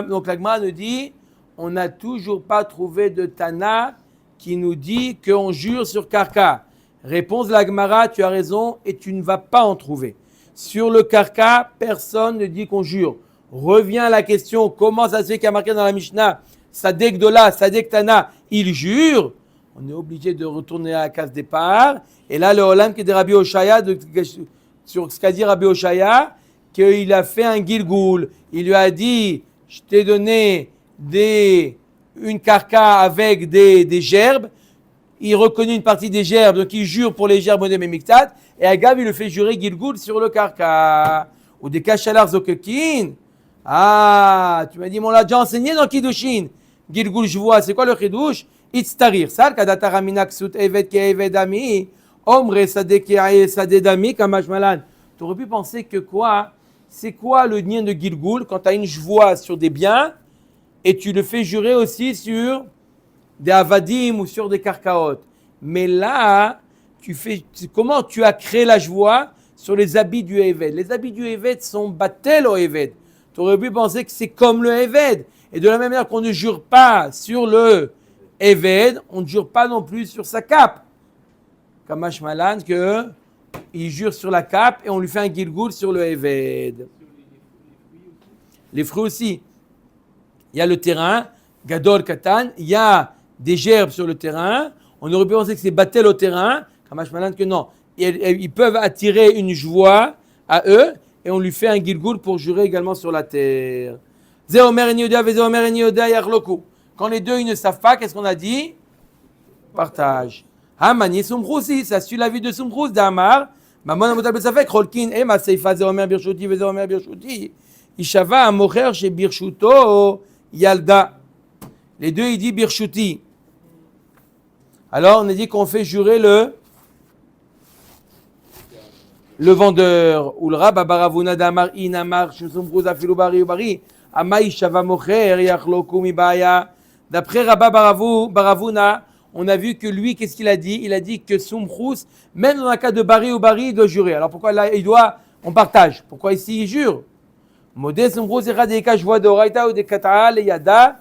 donc la Gemara nous dit, on n'a toujours pas trouvé de Tana qui nous dit qu'on jure sur karka. Réponse de la Gemara, tu as raison et tu ne vas pas en trouver. Sur le karka, personne ne dit qu'on jure. Revient à la question, comment ça se fait qu'il y a marqué dans la Mishnah, Sadek Dola, Sadek Tana, il jure. on est obligé de retourner à la case départ. Et là, le Olam qui est de Rabbi Oshaya, sur ce qu'a dit Rabbi Oshaya, qu'il a fait un Gilgoul. Il lui a dit, je t'ai donné une carca avec des gerbes. Il reconnaît une partie des gerbes, donc il jure pour les gerbes Modem et Miktat. Et Agav, il le fait jurer Gilgoul sur le carca. Ou des Kachalar Zokekin. Ah, tu m'as dit, on l'a déjà enseigné dans Kiddushin. Gilgoul, je vois, c'est quoi le Kiddush? Itztarir. Sal, Kadatara Minaksut, Evet, Kevedami. Omre, Sadedami, Kamash Malan. Tu aurais pu penser que quoi? C'est quoi le lien de Gilgoul quand tu as une joie sur des biens et tu le fais jurer aussi sur des avadim ou sur des karkaot. Mais là, comment tu as créé la joie sur les habits du Eved? Les habits du Eved sont battel au Eved. Tu aurais pu penser que c'est comme le Eved. Et de la même manière qu'on ne jure pas sur le Eved, on ne jure pas non plus sur sa cape. Kamash Malan, que il jure sur la cape et on lui fait un Gilgoul sur le Eved. Les fruits aussi. Il y a le terrain, Gadol Katan, il y a des gerbes sur le terrain. On aurait pu penser que c'est battel au terrain. Kamash Malan, que non. Ils peuvent attirer une joie à eux et on lui fait un Gilgoul pour jurer également sur la terre. Zeomer en Yehuda, Zeomer en Yehuda, Yarloku. Quand les deux ils ne savent pas, qu'est-ce qu'on a dit? Partage. Hamani Sumchousi, ça suit la vie de Sumchous d'Amar. Mamon Amotal Besafek, Rolkin, Ema Seifa, Zeomer Birshuti, Zeomer Birshuti. Ishava Amocher chez Birshuto, Yalda. Les deux, il dit Birshuti. Alors, on a dit qu'on fait jurer le vendeur. Ulra Babaravuna Damar Inamar, Shusumchous Afilu Bari Bari. Amaï Shava Mocher, Yachloku Mibaya. D'après Rabba Baravuna, on a vu que lui, qu'est-ce qu'il a dit? Il a dit que Sumchous, même dans un cas de Bari ou Bari, il doit jurer. Alors pourquoi là, on partage? Pourquoi ici il jure? Modé Sumchous, Eradeka, Jvoa de Oraita ou de Kataal, Yada,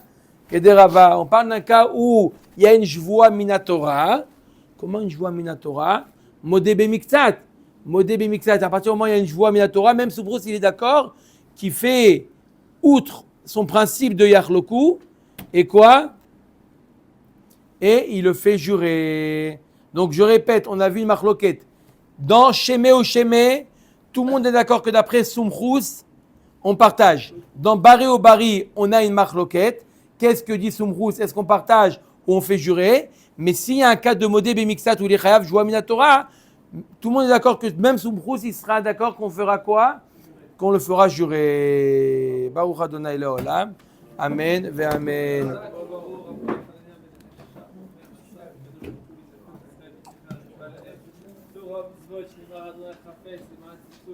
et de Rava. On parle d'un cas où il y a une Jvoa Minatora. Comment une Jvoa Minatora? Modé Bemiktat. Modé Bemiktat. À partir du moment où il y a une Jvoa Minatora, même Sumchous, il est d'accord, qui fait, outre son principe de Yachloku, et quoi? Et il le fait jurer. Donc je répète, on a vu une marloquette. Dans Shemé ou Shemé, tout le monde est d'accord que d'après Sumchous, on partage. Dans Bari ou Bari, on a une marloquette. Qu'est-ce que dit Sumchous? Est-ce qu'on partage ou on fait jurer? Mais s'il y a un cas de Modé Bemixat ou les Chayav, Joua Minatora, tout le monde est d'accord que même Sumchous, il sera d'accord qu'on fera quoi? Qu'on le fera jurer. Baruch Adonai Leolam. Amen ve Amen. Torah, mitzvot, shema, Adonai, chafetz, למען תזכו,